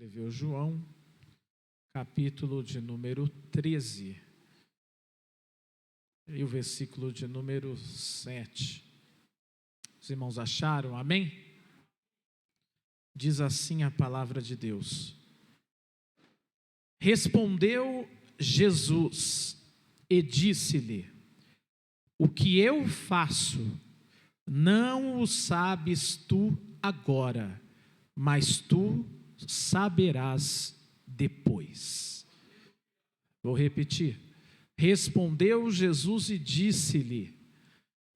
Escreveu João, capítulo de número 13, e o versículo de número 7. Os irmãos acharam? Amém? Diz assim a palavra de Deus. Respondeu Jesus e disse-lhe: o que eu faço, não o sabes tu agora, mas tu saberás depois. Vou repetir. Respondeu Jesus e disse-lhe: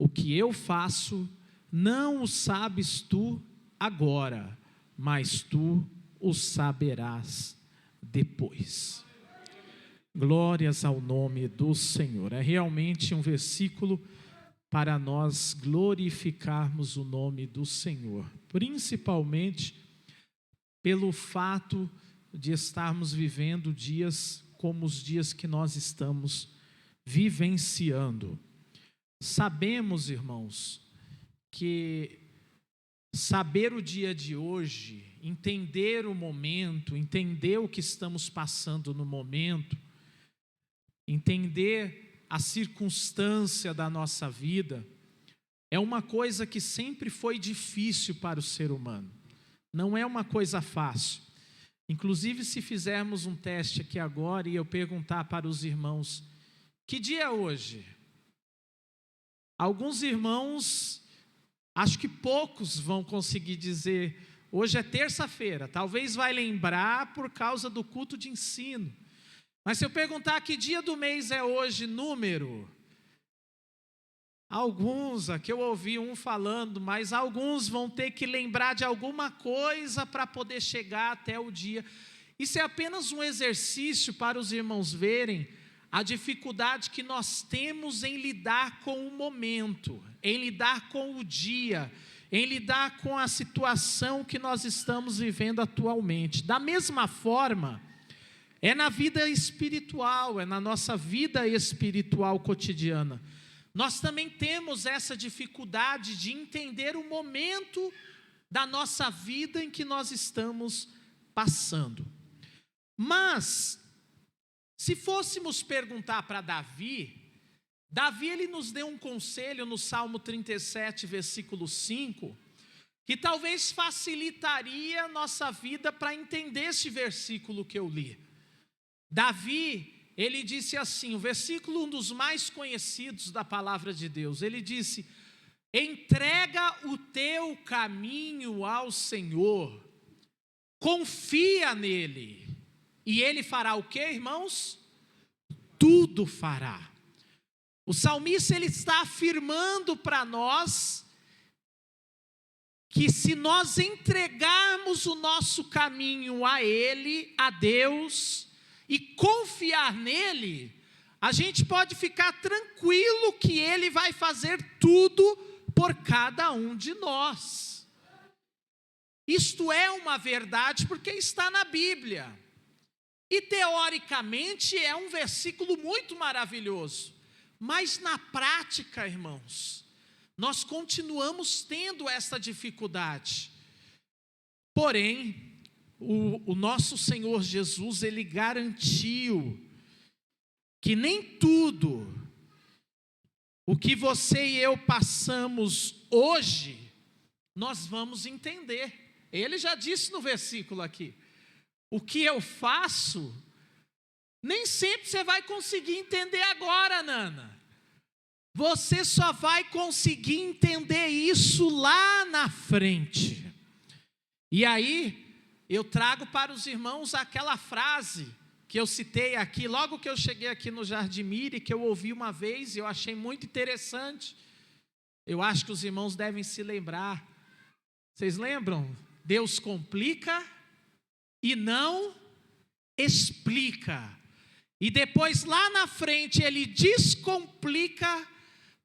o que eu faço, não o sabes tu agora, mas tu o saberás depois. Glórias ao nome do Senhor. É realmente um versículo para nós glorificarmos o nome do Senhor, principalmente pelo fato de estarmos vivendo dias como os dias que nós estamos vivenciando. Sabemos, irmãos, que saber o dia de hoje, entender o momento, entender o que estamos passando no momento, entender a circunstância da nossa vida, é uma coisa que sempre foi difícil para o ser humano. Não é uma coisa fácil. Inclusive, se fizermos um teste aqui agora e eu perguntar para os irmãos: que dia é hoje? Alguns irmãos, acho que poucos vão conseguir dizer: hoje é terça-feira. Talvez vai lembrar por causa do culto de ensino. Mas se eu perguntar que dia do mês é hoje, número, alguns, aqui eu ouvi um falando, mas alguns vão ter que lembrar de alguma coisa para poder chegar até o dia. Isso é apenas um exercício para os irmãos verem a dificuldade que nós temos em lidar com o momento, em lidar com o dia, em lidar com a situação que nós estamos vivendo atualmente. Da mesma forma, é na vida espiritual, é na nossa vida espiritual cotidiana. Nós também temos essa dificuldade de entender o momento da nossa vida em que nós estamos passando. Mas, se fôssemos perguntar para Davi, ele nos deu um conselho no Salmo 37, versículo 5, que talvez facilitaria a nossa vida para entender esse versículo que eu li. Davi, ele disse assim, o versículo um dos mais conhecidos da palavra de Deus, ele disse: entrega o teu caminho ao Senhor, confia nele, e ele fará o que, irmãos? Tudo fará. O salmista, ele está afirmando para nós que se nós entregarmos o nosso caminho a ele, a Deus, e confiar nele, a gente pode ficar tranquilo que ele vai fazer tudo por cada um de nós. Isto é uma verdade porque está na Bíblia. E teoricamente é um versículo muito maravilhoso. Mas na prática, irmãos, nós continuamos tendo essa dificuldade. Porém, o nosso Senhor Jesus, ele garantiu que nem tudo o que você e eu passamos hoje, nós vamos entender. Ele já disse no versículo aqui: o que eu faço, nem sempre você vai conseguir entender agora, Nana. Você só vai conseguir entender isso lá na frente. E aí, eu trago para os irmãos aquela frase que eu citei aqui, logo que eu cheguei aqui no Jardim Miri, que eu ouvi uma vez e eu achei muito interessante. Eu acho que os irmãos devem se lembrar. Vocês lembram? Deus complica e não explica. E depois lá na frente ele descomplica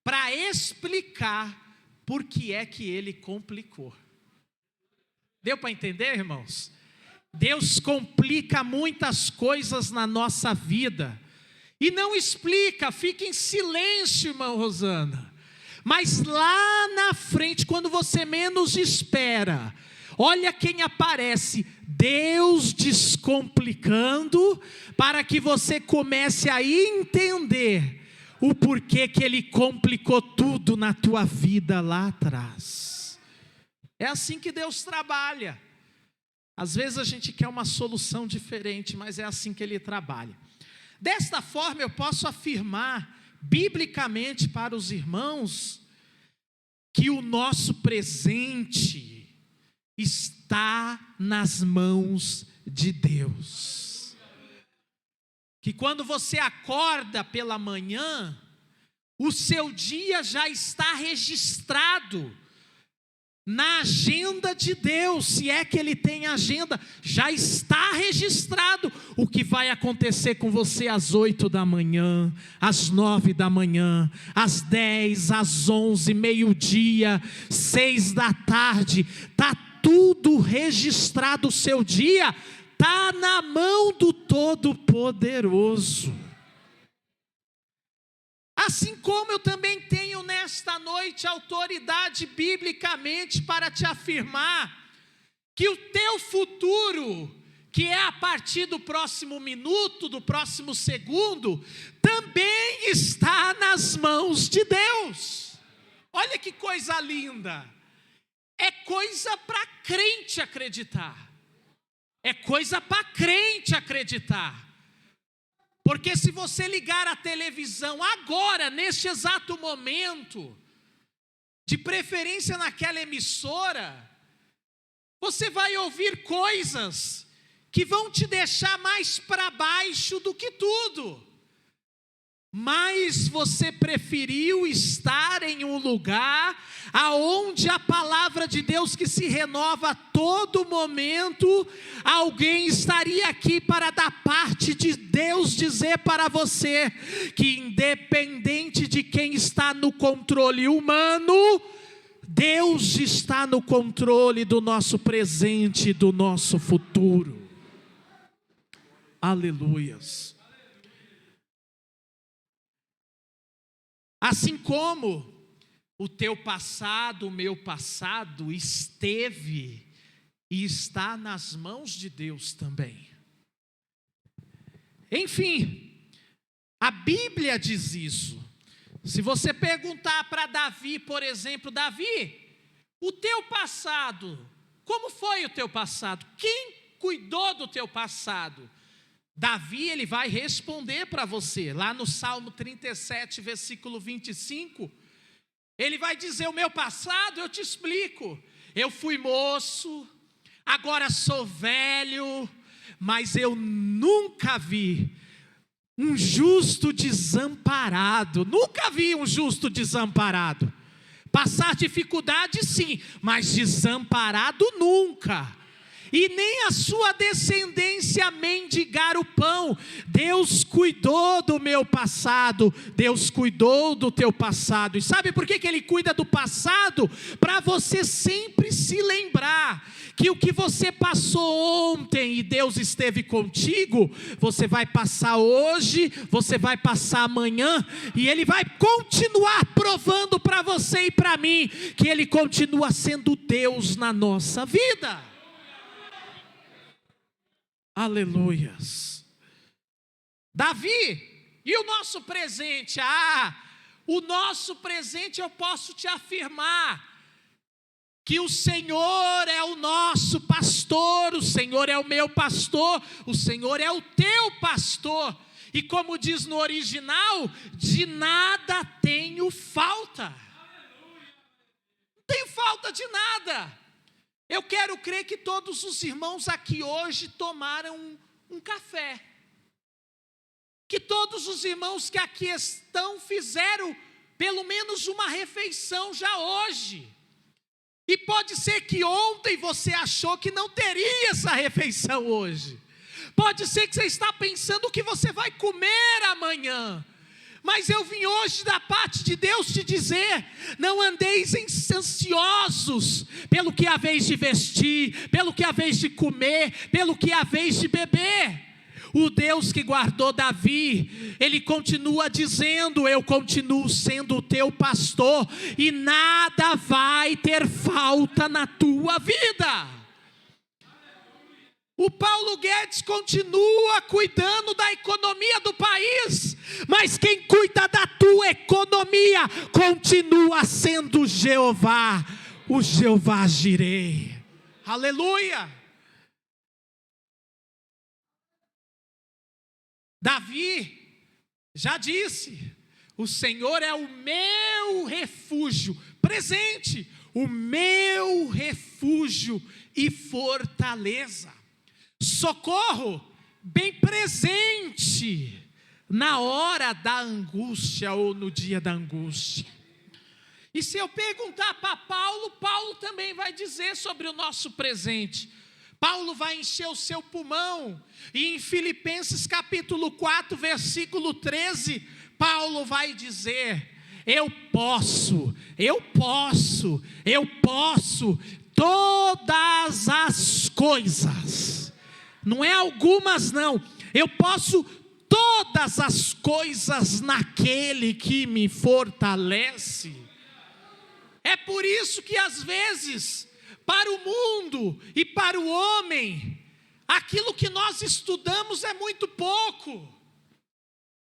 para explicar por que é que ele complicou. Deu para entender, irmãos? Deus complica muitas coisas na nossa vida e não explica, fica em silêncio, irmã Rosana. Mas lá na frente, quando você menos espera, olha quem aparece: Deus descomplicando, para que você comece a entender o porquê que Ele complicou tudo na tua vida lá atrás. É assim que Deus trabalha. Às vezes a gente quer uma solução diferente, mas é assim que Ele trabalha. Desta forma eu posso afirmar biblicamente para os irmãos que o nosso presente está nas mãos de Deus. Que quando você acorda pela manhã, o seu dia já está registrado na agenda de Deus. Se é que Ele tem agenda, já está registrado o que vai acontecer com você às 8 da manhã, às 9 da manhã, às 10, às 11, meio-dia, 6 da tarde. Está tudo registrado. O seu dia está na mão do Todo-Poderoso. Assim como eu também tenho nesta noite autoridade biblicamente para te afirmar que o teu futuro, que é a partir do próximo minuto, do próximo segundo, também está nas mãos de Deus. Olha que coisa linda! É coisa para crente acreditar. É coisa para crente acreditar. Porque se você ligar a televisão agora, neste exato momento, de preferência naquela emissora, você vai ouvir coisas que vão te deixar mais para baixo do que tudo. Mas você preferiu estar em um lugar aonde a palavra de Deus, que se renova a todo momento, alguém estaria aqui para da parte de Deus dizer para você que independente de quem está no controle humano, Deus está no controle do nosso presente e do nosso futuro. Aleluias. Assim como o teu passado, o meu passado, esteve e está nas mãos de Deus também. Enfim, a Bíblia diz isso. Se você perguntar para Davi, por exemplo: Davi, o teu passado, como foi o teu passado? Quem cuidou do teu passado? Davi, ele vai responder para você, lá no Salmo 37, versículo 25, ele vai dizer: o meu passado eu te explico, eu fui moço, agora sou velho, mas eu nunca vi um justo desamparado, nunca vi um justo desamparado, passar dificuldade sim, mas desamparado nunca. E nem a sua descendência mendigar o pão. Deus cuidou do meu passado, Deus cuidou do teu passado. E sabe por que Ele cuida do passado? Para você sempre se lembrar que o que você passou ontem e Deus esteve contigo, você vai passar hoje, você vai passar amanhã, e Ele vai continuar provando para você e para mim que Ele continua sendo Deus na nossa vida. Aleluias. Davi, e o nosso presente? O nosso presente eu posso te afirmar que o Senhor é o nosso pastor, o Senhor é o meu pastor, o Senhor é o teu pastor. E como diz no original, de nada tenho falta. Não tenho falta de nada. Eu quero crer que todos os irmãos aqui hoje tomaram um café. Que todos os irmãos que aqui estão fizeram pelo menos uma refeição já hoje. E pode ser que ontem você achou que não teria essa refeição hoje. Pode ser que você está pensando o que você vai comer amanhã. Mas eu vim hoje da parte de Deus te dizer: não andeis ansiosos pelo que haveis de vestir, pelo que haveis de comer, pelo que haveis de beber. O Deus que guardou Davi, Ele continua dizendo: eu continuo sendo o teu pastor, e nada vai ter falta na tua vida. O Paulo Guedes continua cuidando da economia do país, mas quem cuida da tua economia continua sendo Jeová, o Jeová Jireh. Aleluia! Davi já disse: o Senhor é o meu refúgio, presente, o meu refúgio e fortaleza, socorro bem presente na hora da angústia ou no dia da angústia. E se eu perguntar para Paulo, Paulo também vai dizer sobre o nosso presente. Paulo vai encher o seu pulmão, e em Filipenses capítulo 4, versículo 13, Paulo vai dizer: eu posso todas as coisas, não é algumas não, eu posso todas as coisas naquele que me fortalece. É por isso que às vezes, para o mundo e para o homem, aquilo que nós estudamos é muito pouco,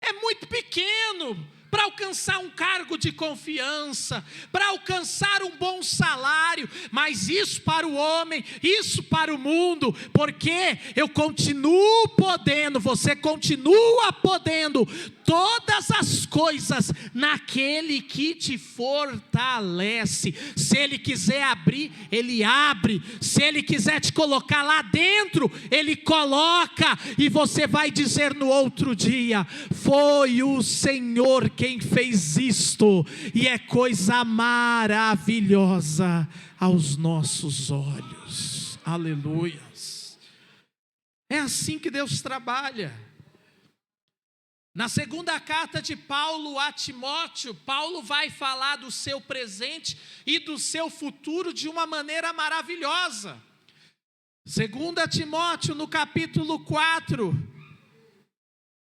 é muito pequeno para alcançar um cargo de confiança, para alcançar um bom salário, mas isso para o homem, isso para o mundo, porque eu continuo podendo, você continua podendo todas as coisas naquele que te fortalece. Se Ele quiser abrir, Ele abre. Se Ele quiser te colocar lá dentro, Ele coloca, e você vai dizer no outro dia: foi o Senhor quem fez isto, e é coisa maravilhosa aos nossos olhos. Aleluias. É assim que Deus trabalha. Na segunda carta de Paulo a Timóteo, Paulo vai falar do seu presente e do seu futuro de uma maneira maravilhosa. 2 Timóteo, no capítulo 4,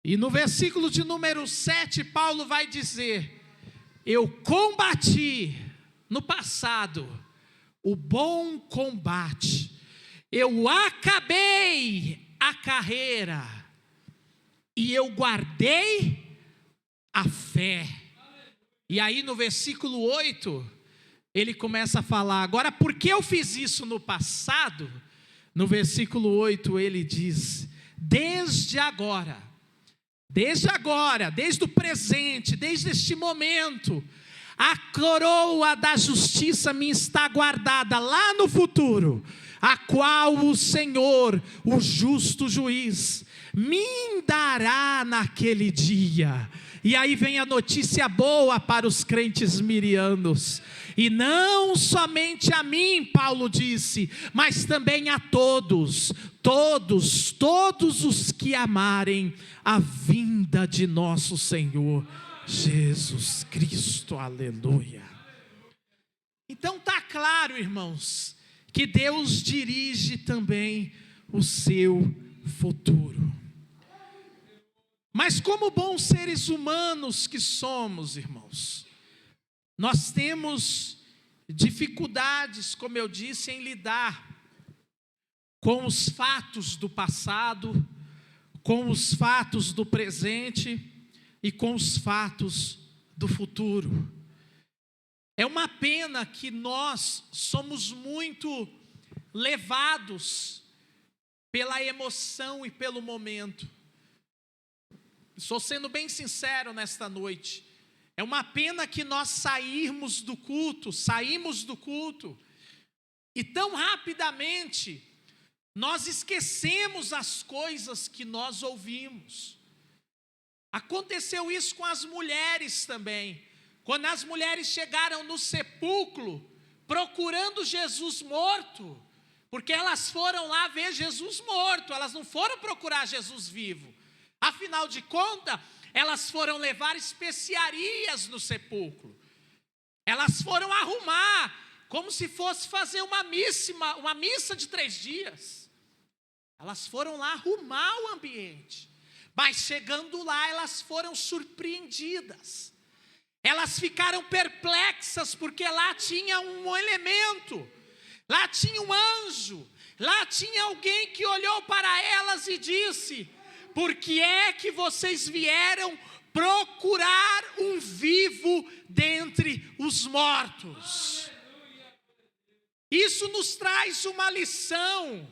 e no versículo de número 7, Paulo vai dizer: eu combati no passado o bom combate, eu acabei a carreira, e eu guardei a fé. E aí no versículo 8, ele começa a falar: agora, por que eu fiz isso no passado? No versículo 8 ele diz: desde agora, desde o presente, desde este momento, a coroa da justiça me está guardada lá no futuro, a qual o Senhor, o justo juiz, me dará naquele dia. E aí vem a notícia boa para os crentes mirianos. E não somente a mim, Paulo disse, mas também a todos os que amarem a vinda de nosso Senhor Jesus Cristo. Aleluia. Então está claro, irmãos, que Deus dirige também o seu futuro. Mas como bons seres humanos que somos, irmãos, nós temos dificuldades, como eu disse, em lidar com os fatos do passado, com os fatos do presente e com os fatos do futuro. É uma pena que nós somos muito levados pela emoção e pelo momento. Estou sendo bem sincero nesta noite. É uma pena que nós saímos do culto, e tão rapidamente nós esquecemos as coisas que nós ouvimos. Aconteceu isso com as mulheres também. Quando as mulheres chegaram no sepulcro, procurando Jesus morto, porque elas foram lá ver Jesus morto, elas não foram procurar Jesus vivo. Afinal de contas, elas foram levar especiarias no sepulcro. Elas foram arrumar, como se fosse fazer uma missa de 3 dias. Elas foram lá arrumar o ambiente. Mas chegando lá, elas foram surpreendidas. Elas ficaram perplexas, porque lá tinha um elemento, lá tinha um anjo. Lá tinha alguém que olhou para elas e disse: por que é que vocês vieram procurar um vivo dentre os mortos? Isso nos traz uma lição.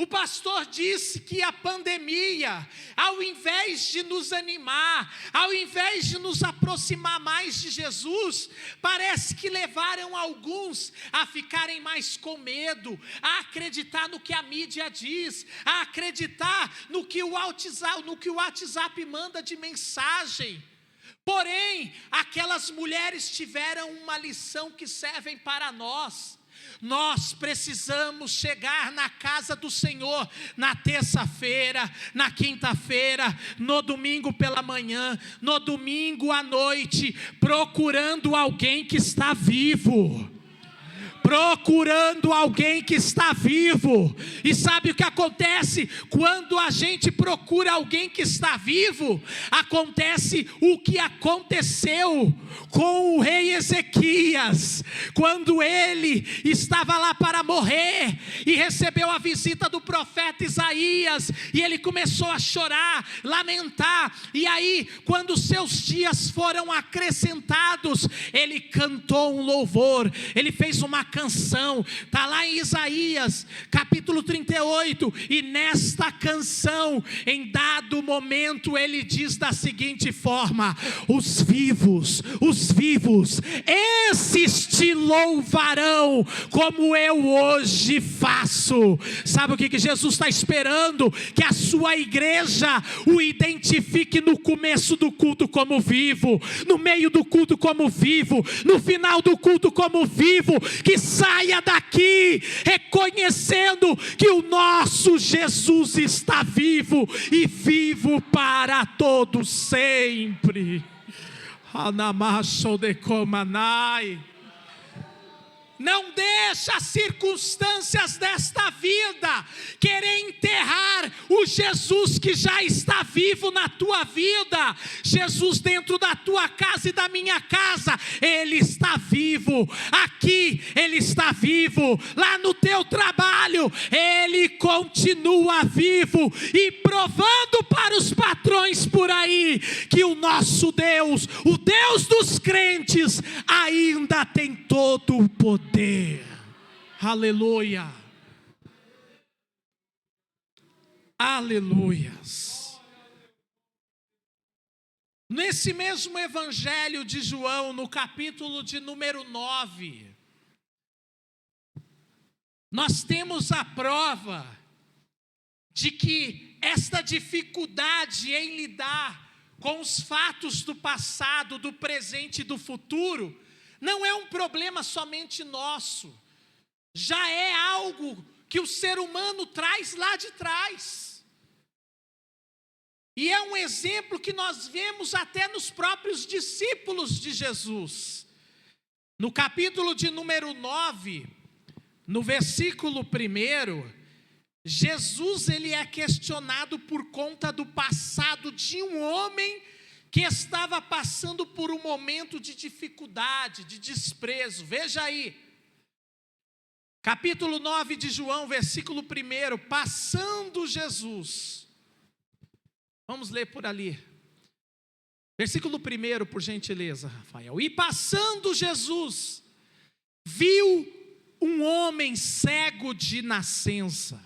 O pastor disse que a pandemia, ao invés de nos animar, ao invés de nos aproximar mais de Jesus, parece que levaram alguns a ficarem mais com medo, a acreditar no que a mídia diz, a acreditar no que o WhatsApp manda de mensagem. Porém, aquelas mulheres tiveram uma lição que serve para nós. Nós precisamos chegar na casa do Senhor na terça-feira, na quinta-feira, no domingo pela manhã, no domingo à noite, procurando alguém que está vivo. Procurando alguém que está vivo. E sabe o que acontece? Quando a gente procura alguém que está vivo, acontece o que aconteceu com o rei Ezequias, quando ele estava lá para morrer, e recebeu a visita do profeta Isaías, e ele começou a chorar, lamentar, e aí, quando seus dias foram acrescentados, ele cantou um louvor, ele fez uma canção, está lá em Isaías, capítulo 38, e nesta canção, em dado momento, ele diz da seguinte forma: os vivos, esses te louvarão, como eu hoje faço. Sabe o que Jesus está esperando? Que a sua igreja o identifique no começo do culto como vivo, no meio do culto como vivo, no final do culto como vivo, que saia daqui reconhecendo que o nosso Jesus está vivo e vivo para todos sempre. Não deixa as circunstâncias desta vida querer enterrar o Jesus que já está vivo na tua vida. Jesus dentro da tua casa e da minha casa, Ele está vivo. Aqui Ele está vivo. Lá no teu trabalho Ele continua vivo, e provando para os patrões por aí que o nosso Deus, o Deus dos crentes, ainda tem todo o poder. Aleluia. Aleluias. Nesse mesmo evangelho de João, no capítulo de número 9, nós temos a prova de que esta dificuldade em lidar com os fatos do passado, do presente e do futuro, não é um problema somente nosso, já é algo que o ser humano traz lá de trás. E é um exemplo que nós vemos até nos próprios discípulos de Jesus. No capítulo de número 9, no versículo 1, Jesus ele é questionado por conta do passado de um homem que estava passando por um momento de dificuldade, de desprezo. Veja aí, capítulo 9 de João, versículo 1, passando Jesus. Vamos ler por ali. Versículo 1, por gentileza, Rafael. E passando Jesus, viu um homem cego de nascença.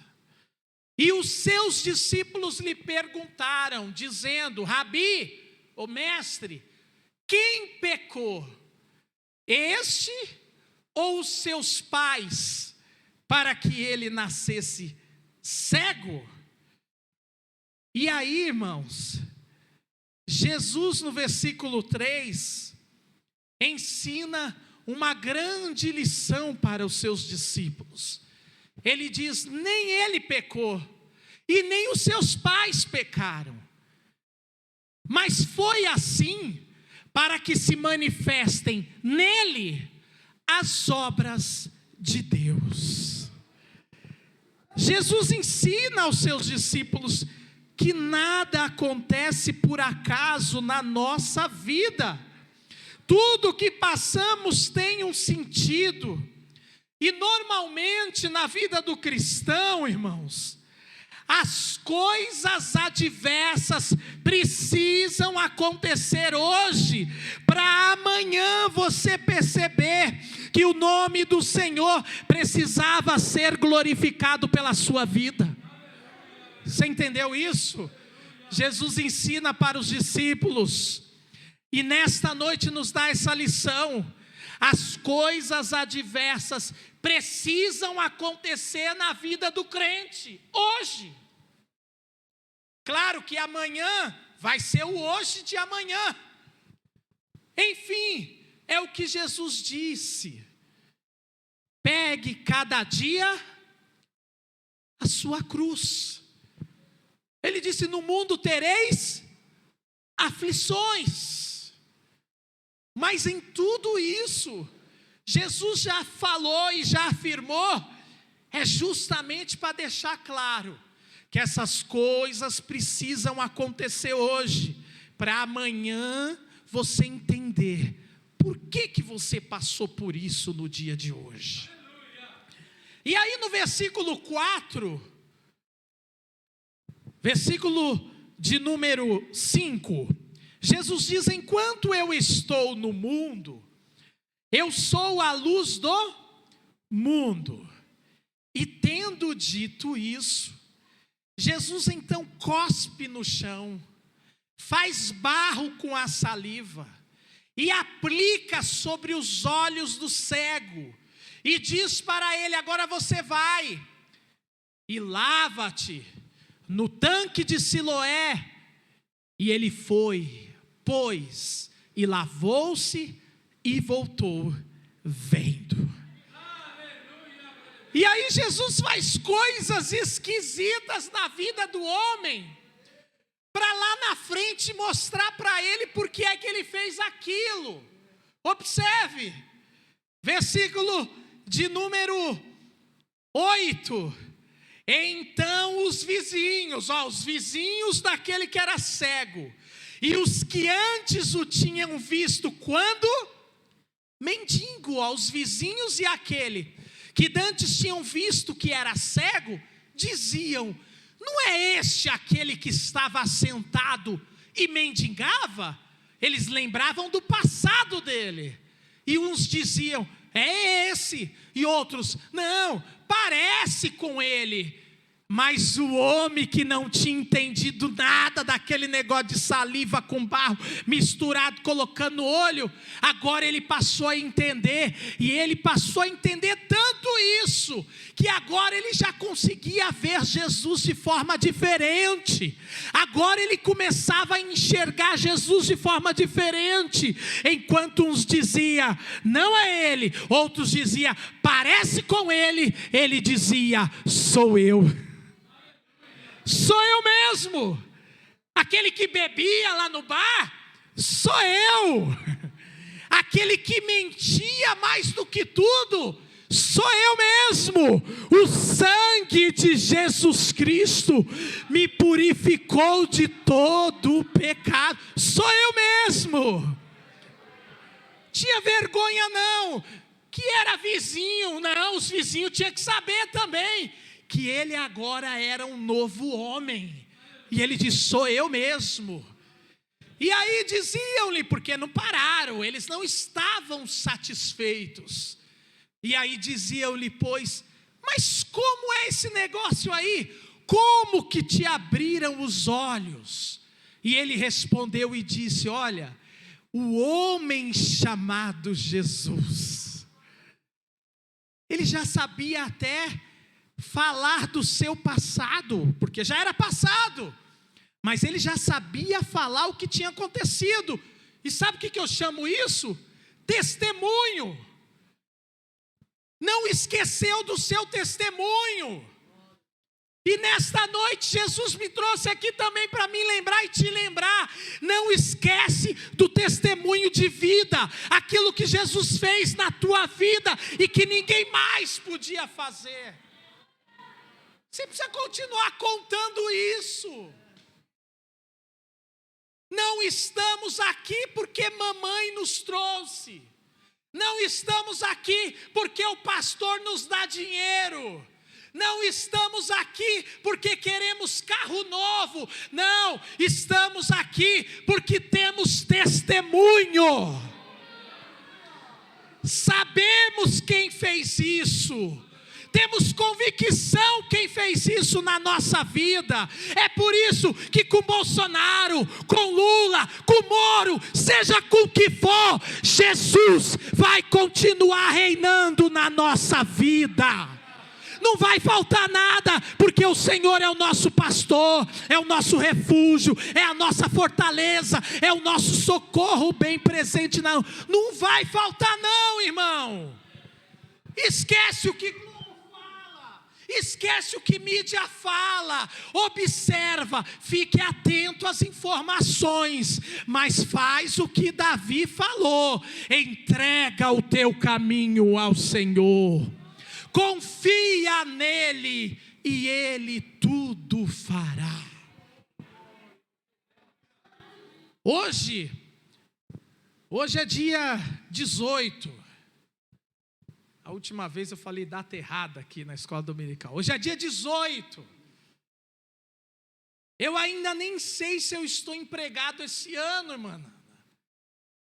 E os seus discípulos lhe perguntaram, dizendo: Rabi, o mestre, quem pecou, este ou os seus pais, para que ele nascesse cego? E aí, irmãos, Jesus no versículo 3 ensina uma grande lição para os seus discípulos. Ele diz: nem ele pecou, e nem os seus pais pecaram, mas foi assim para que se manifestem nele as obras de Deus. Jesus ensina aos seus discípulos que nada acontece por acaso na nossa vida. Tudo que passamos tem um sentido. E normalmente na vida do cristão, irmãos, as coisas adversas precisam acontecer hoje, para amanhã você perceber que o nome do Senhor precisava ser glorificado pela sua vida. Você entendeu isso? Jesus ensina para os discípulos, e nesta noite nos dá essa lição. As coisas adversas precisam acontecer na vida do crente, hoje. Claro que amanhã vai ser o hoje de amanhã. Enfim, é o que Jesus disse: pegue cada dia a sua cruz. Ele disse: no mundo tereis aflições. Mas em tudo isso, Jesus já falou e já afirmou, é justamente para deixar claro que essas coisas precisam acontecer hoje, para amanhã você entender por que você passou por isso no dia de hoje. E aí no versículo 4, versículo de número 5, Jesus diz: enquanto eu estou no mundo, eu sou a luz do mundo. E tendo dito isso, Jesus então cospe no chão, faz barro com a saliva, e aplica sobre os olhos do cego, e diz para ele: agora você vai, e lava-te no tanque de Siloé. E ele foi, pôs, e lavou-se, e voltou vendo. E aí Jesus faz coisas esquisitas na vida do homem, para lá na frente mostrar para ele por que é que ele fez aquilo. Observe, versículo de número 8. Então os vizinhos daquele que era cego, e os que antes o tinham visto quando mendigo, aos vizinhos e aquele que dantes tinham visto que era cego, diziam: não é este aquele que estava sentado e mendigava? Eles lembravam do passado dele, e uns diziam: é esse, e outros: não, parece com ele. Mas o homem que não tinha entendido nada daquele negócio de saliva com barro misturado, colocando no olho, agora ele passou a entender, e ele passou a entender tanto isso, que agora ele já conseguia ver Jesus de forma diferente. Agora ele começava a enxergar Jesus de forma diferente. Enquanto uns diziam: não é ele, outros diziam: parece com ele, ele dizia: sou eu. Sou eu mesmo. Aquele que bebia lá no bar, sou eu. Aquele que mentia mais do que tudo, sou eu mesmo. O sangue de Jesus Cristo me purificou de todo o pecado. Sou eu mesmo. Tinha vergonha não, que era vizinho, não, os vizinhos tinham que saber também que ele agora era um novo homem. E ele diz: sou eu mesmo. E aí diziam-lhe, porque não pararam, eles não estavam satisfeitos. E aí diziam-lhe, pois: mas como é esse negócio aí? Como que te abriram os olhos? E ele respondeu e disse: olha, o homem chamado Jesus, ele já sabia até falar do seu passado, porque já era passado, mas ele já sabia falar o que tinha acontecido. E sabe o que eu chamo isso? Testemunho. Não esqueceu do seu testemunho. E nesta noite Jesus me trouxe aqui também para me lembrar e te lembrar: não esquece do testemunho de vida, aquilo que Jesus fez na tua vida e que ninguém mais podia fazer. Você precisa continuar contando isso. Não estamos aqui porque mamãe nos trouxe. Não estamos aqui porque o pastor nos dá dinheiro. Não estamos aqui porque queremos carro novo. Não, estamos aqui porque temos testemunho. Sabemos quem fez isso. Temos convicção quem fez isso na nossa vida. É por isso que com Bolsonaro, com Lula, com Moro, seja com o que for, Jesus vai continuar reinando na nossa vida. Não vai faltar nada, porque o Senhor é o nosso pastor, é o nosso refúgio, é a nossa fortaleza, é o nosso socorro bem presente. Não vai faltar não, irmão. Esquece o que esquece o que mídia fala, observa, fique atento às informações, mas faz o que Davi falou, entrega o teu caminho ao Senhor, confia nele e ele tudo fará. Hoje é dia 18. A última vez eu falei data errada aqui na escola dominical. Hoje é dia 18. Eu ainda nem sei se eu estou empregado esse ano, irmã.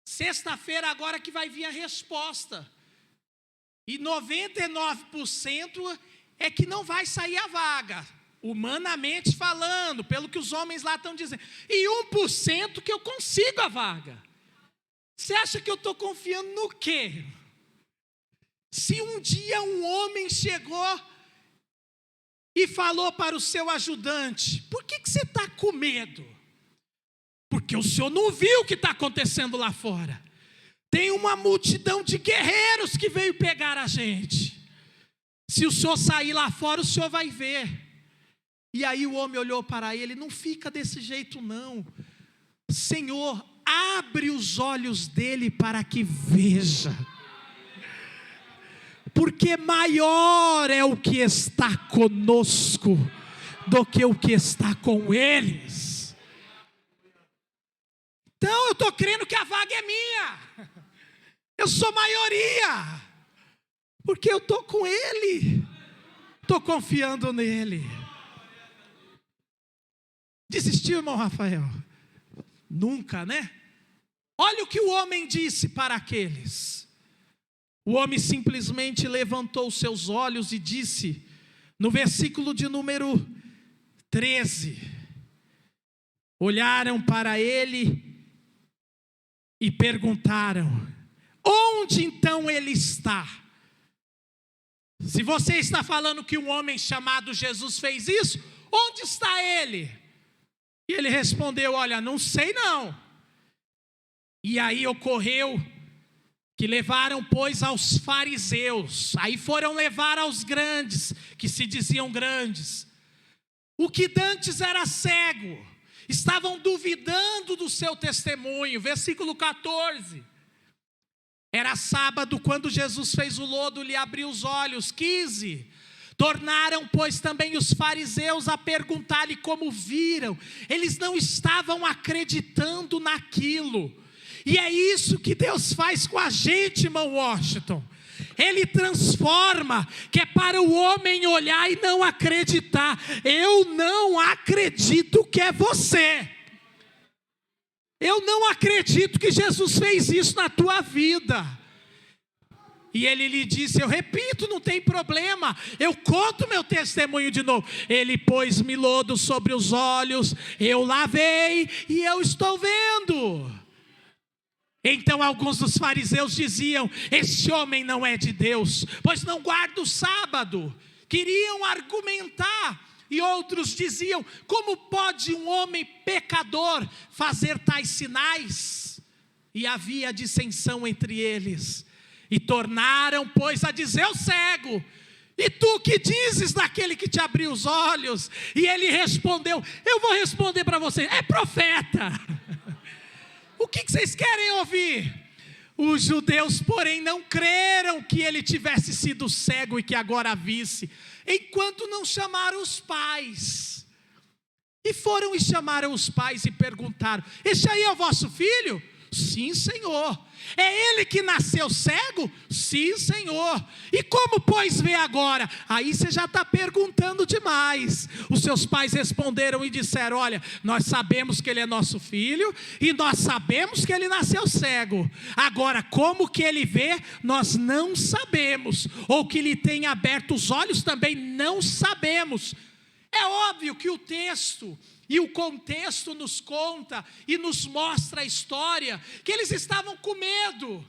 Sexta-feira agora que vai vir a resposta. E 99% é que não vai sair a vaga. Humanamente falando, pelo que os homens lá estão dizendo. E 1% que eu consigo a vaga. Você acha que eu estou confiando no quê? Se um dia um homem chegou e falou para o seu ajudante: por que você está com medo? Porque o senhor não viu o que está acontecendo lá fora. Tem uma multidão de guerreiros que veio pegar a gente. Se o senhor sair lá fora, o senhor vai ver. E aí o homem olhou para ele: não fica desse jeito não. Senhor, abre os olhos dele para que veja. Porque maior é o que está conosco do que o que está com eles. Então eu estou crendo que a vaga é minha. Eu sou maioria. Porque eu estou com ele. Estou confiando nele. Desistiu, irmão Rafael? Nunca, né? Olha o que o homem disse para aqueles. O homem simplesmente levantou os seus olhos e disse, no versículo de número 13, olharam para ele e perguntaram: onde então ele está? Se você está falando que um homem chamado Jesus fez isso, onde está ele? E ele respondeu: olha, não sei não. E aí ocorreu que levaram, pois, aos fariseus, aí foram levar aos grandes, que se diziam grandes, o que dantes era cego, estavam duvidando do seu testemunho. Versículo 14, era sábado quando Jesus fez o lodo, lhe abriu os olhos. 15, tornaram, pois, também os fariseus a perguntar-lhe como viram, eles não estavam acreditando naquilo. E é isso que Deus faz com a gente, irmão Washington. Ele transforma, que é para o homem olhar e não acreditar. Eu não acredito que é você. Eu não acredito que Jesus fez isso na tua vida. E ele lhe disse, eu repito, não tem problema, eu conto meu testemunho de novo. Ele pôs-me lodo sobre os olhos, eu lavei e eu estou vendo. Então alguns dos fariseus diziam, este homem não é de Deus, pois não guarda o sábado. Queriam argumentar. E outros diziam, como pode um homem pecador fazer tais sinais? E havia dissensão entre eles. E tornaram, pois, a dizer ao cego, e tu que dizes daquele que te abriu os olhos? E ele respondeu, eu vou responder para vocês, é profeta. O que vocês querem ouvir? Os judeus, porém, não creram que ele tivesse sido cego e que agora visse, enquanto não chamaram os pais. E foram e chamaram os pais e perguntaram, este aí é o vosso filho? Sim, Senhor. É ele que nasceu cego? Sim, Senhor. E como, pois, vê agora? Aí você já está perguntando demais. Os seus pais responderam e disseram: olha, nós sabemos que ele é nosso filho, e nós sabemos que ele nasceu cego. Agora, como que ele vê, nós não sabemos. Ou que ele tenha aberto os olhos, também não sabemos. É óbvio que o texto e o contexto nos conta e nos mostra a história, que eles estavam com medo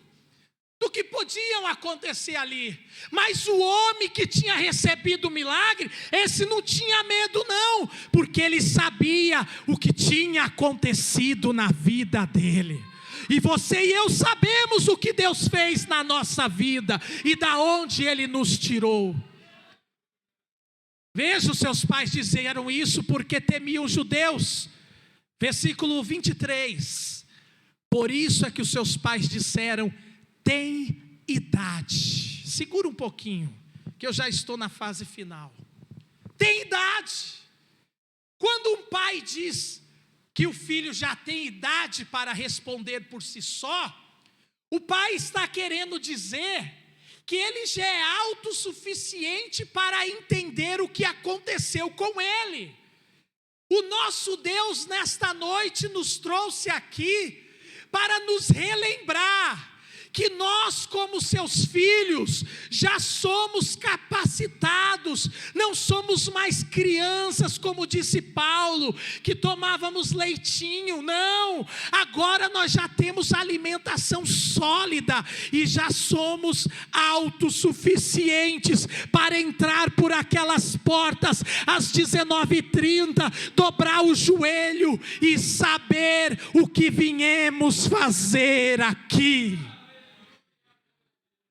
do que podiam acontecer ali. Mas o homem que tinha recebido o milagre, esse não tinha medo não, porque ele sabia o que tinha acontecido na vida dele. E você e eu sabemos o que Deus fez na nossa vida e da onde Ele nos tirou. Veja, os seus pais disseram isso porque temiam os judeus. Versículo 23. Por isso é que os seus pais disseram: tem idade. Segura um pouquinho, que eu já estou na fase final. Tem idade. Quando um pai diz que o filho já tem idade para responder por si só, o pai está querendo dizer que ele já é autossuficiente para entender o que aconteceu com ele. O nosso Deus nesta noite nos trouxe aqui para nos relembrar que nós, como seus filhos, já somos capacitados, não somos mais crianças, como disse Paulo, que tomávamos leitinho, não, agora nós já temos alimentação sólida, e já somos autossuficientes para entrar por aquelas portas, às 19h30, dobrar o joelho, e saber o que viemos fazer aqui.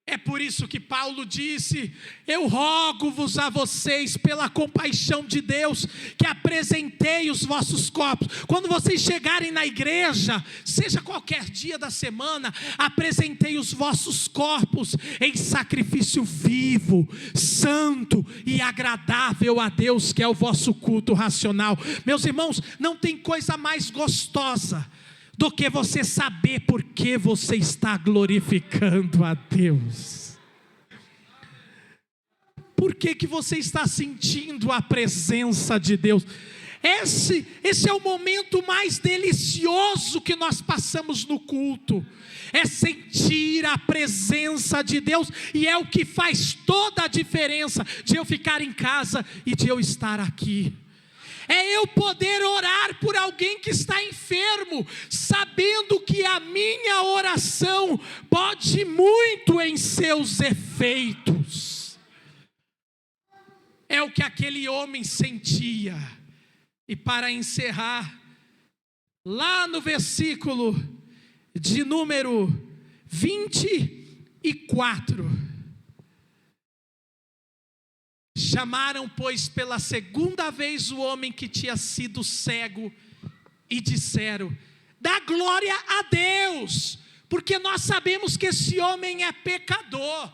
É por isso que Paulo disse: eu rogo-vos a vocês, pela compaixão de Deus, que apresentei os vossos corpos. Quando vocês chegarem na igreja, seja qualquer dia da semana, apresentei os vossos corpos em sacrifício vivo, santo e agradável a Deus, que é o vosso culto racional. Meus irmãos, não tem coisa mais gostosa do que você saber por que você está glorificando a Deus. Por que você está sentindo a presença de Deus? Esse é o momento mais delicioso que nós passamos no culto. É sentir a presença de Deus, e é o que faz toda a diferença de eu ficar em casa e de eu estar aqui. É eu poder orar por alguém que está enfermo, sabendo que a minha oração pode muito em seus efeitos. É o que aquele homem sentia. E para encerrar, lá no versículo de número 24, chamaram, pois, pela segunda vez o homem que tinha sido cego, e disseram: dá glória a Deus, porque nós sabemos que esse homem é pecador.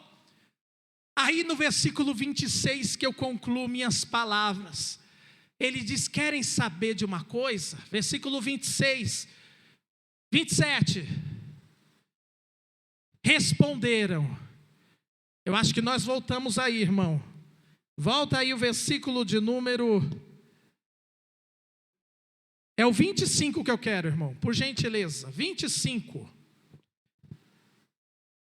Aí no versículo 26 que eu concluo minhas palavras, ele diz: querem saber de uma coisa? Versículo 26, 27, responderam. Eu acho que nós voltamos aí, irmão. Volta aí o versículo de número... É o 25 que eu quero, irmão, por gentileza. 25.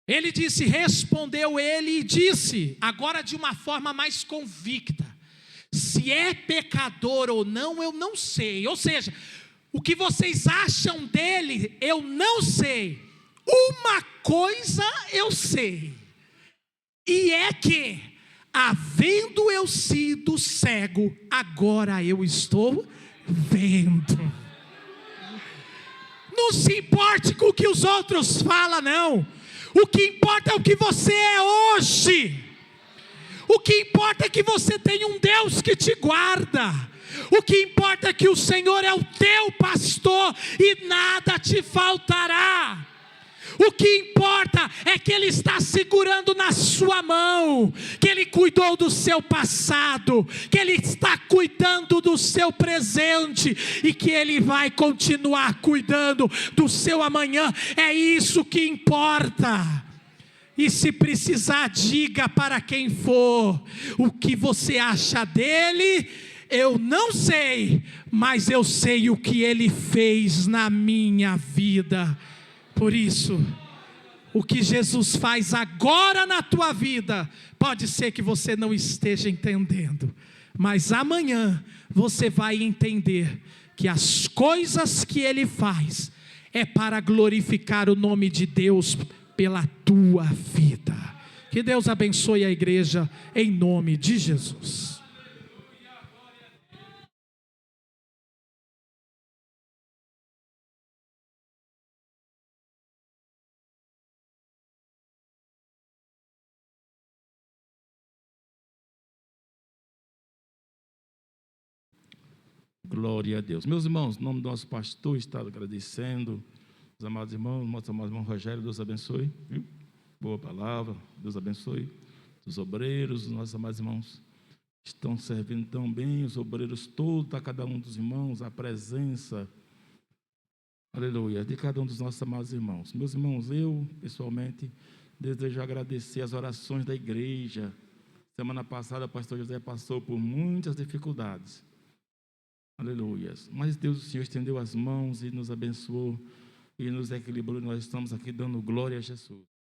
Ele disse, respondeu ele e disse, agora de uma forma mais convicta: se é pecador ou não, eu não sei. Ou seja, o que vocês acham dele, eu não sei. Uma coisa eu sei, e é que, havendo eu sido cego, agora eu estou vendo. Não se importe com o que os outros falam, não. O que importa é o que você é hoje. O que importa é que você tem um Deus que te guarda. O que importa é que o Senhor é o teu pastor e nada te faltará. O que importa é que Ele está segurando na sua mão, que Ele cuidou do seu passado, que Ele está cuidando do seu presente e que Ele vai continuar cuidando do seu amanhã. É isso que importa. E se precisar, diga para quem for: o que você acha dele, eu não sei, mas eu sei o que ele fez na minha vida. Por isso, o que Jesus faz agora na tua vida, pode ser que você não esteja entendendo, mas amanhã você vai entender que as coisas que Ele faz é para glorificar o nome de Deus pela tua vida. Que Deus abençoe a igreja em nome de Jesus. Glória a Deus. Meus irmãos, em nome do nosso pastor, está agradecendo os amados irmãos, nosso amado irmão Rogério, Deus abençoe, viu? Boa palavra, Deus abençoe. Os obreiros, os nossos amados irmãos, estão servindo tão bem, os obreiros todos, a cada um dos irmãos, a presença, aleluia, de cada um dos nossos amados irmãos. Meus irmãos, eu, pessoalmente, desejo agradecer as orações da igreja. Semana passada, o pastor José passou por muitas dificuldades. Aleluia. Mas Deus, o Senhor, estendeu as mãos e nos abençoou e nos equilibrou. Nós estamos aqui dando glória a Jesus.